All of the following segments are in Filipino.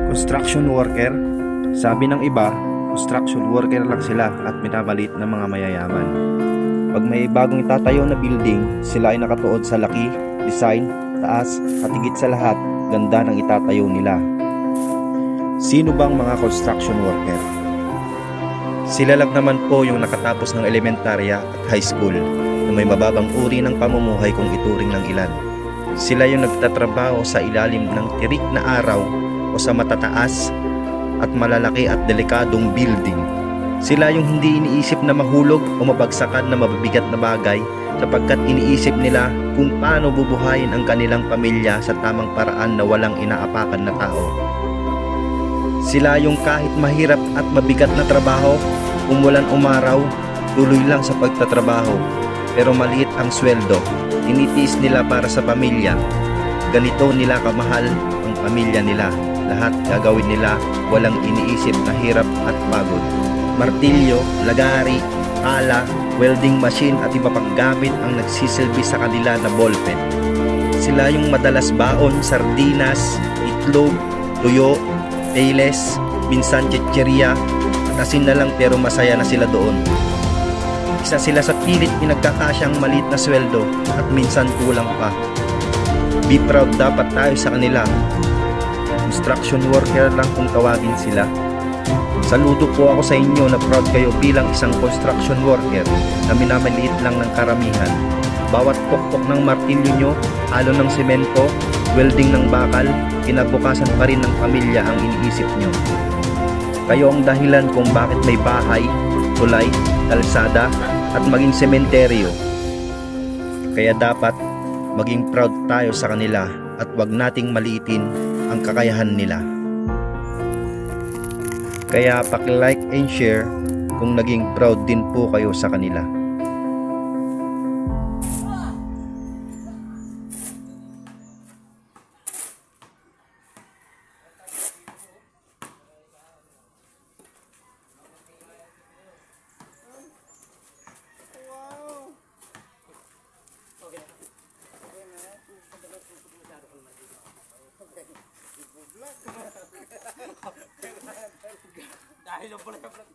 Construction worker. Sabi ng iba, construction worker lang sila at minamaliit ng mga mayayaman. Pag may bagong itatayo na building, sila ay nakatuod sa laki, design, taas at higit sa lahat, ganda ng itatayo nila. Sino bang mga construction worker? Sila lang naman po yung nakatapos ng elementarya at high school na may mababang uri ng pamumuhay kung ituring ng ilan. Sila yung nagtatrabaho sa ilalim ng tirik na araw o sa matataas at malalaki at delikadong building. Sila yung hindi iniisip na mahulog o mabagsakan na mabibigat na bagay sapagkat iniisip nila kung paano bubuhayin ang kanilang pamilya sa tamang paraan na walang inaapakan na tao. Sila yung kahit mahirap at mabigat na trabaho, umulan umaraw, tuloy lang sa pagtatrabaho. Pero maliit ang sweldo, tinitiis nila para sa pamilya. Ganito nila kamahal ang pamilya nila. Lahat gagawin nila, walang iniisip na hirap at pagod. Martilyo, lagari, pala, welding machine at iba pang gamit ang nagsisilbi sa kanila na ballpen. Sila yung madalas baon, sardinas, itlog, tuyo, payless, minsan chichirya, at asin na lang pero masaya na sila doon. Isa sila sa pilit pinagkakasyang maliit na sweldo at minsan kulang pa. Be proud dapat tayo sa kanila. Construction worker lang kung tawagin sila. Saludo po ako sa inyo na proud kayo bilang isang construction worker na minamaliit lang ng karamihan. Bawat pokpok ng martilyo nyo, halo ng semento, welding ng bakal, kinabukasan pa rin ng pamilya ang iniisip nyo. Kayo ang dahilan kung bakit may bahay, tulay, kalsada at maging sementeryo. Kaya dapat maging proud tayo sa kanila at wag nating maliitin ang kakayahan nila. Kaya paki-like and share kung naging proud din po kayo sa kanila. Dahil yung pala yung vlog.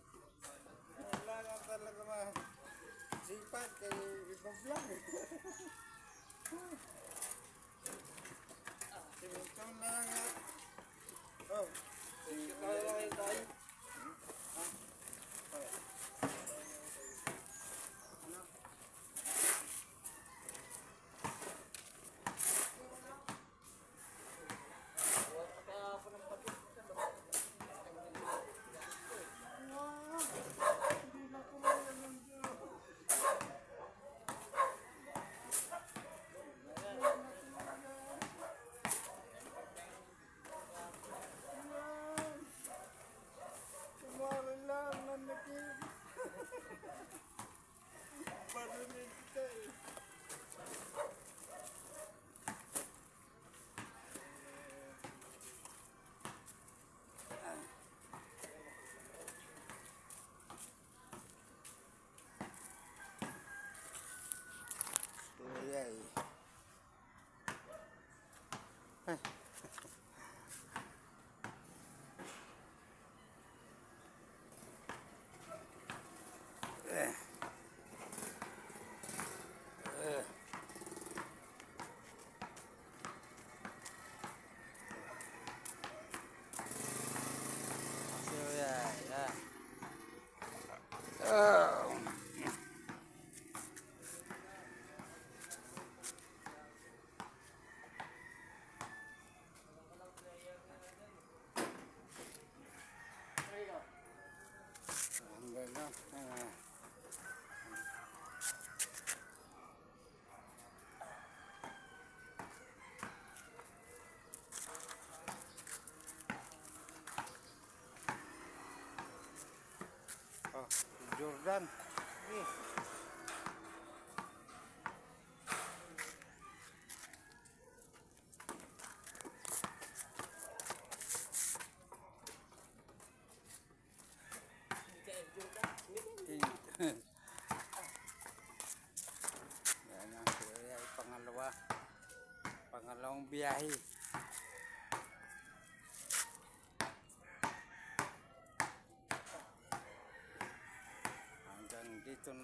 Wala lang talaga masipat kay iba-vlog. Simento na nga. Oh, simento na lang tayo. Jordan. Yan ang pangalawang biyahe. ito na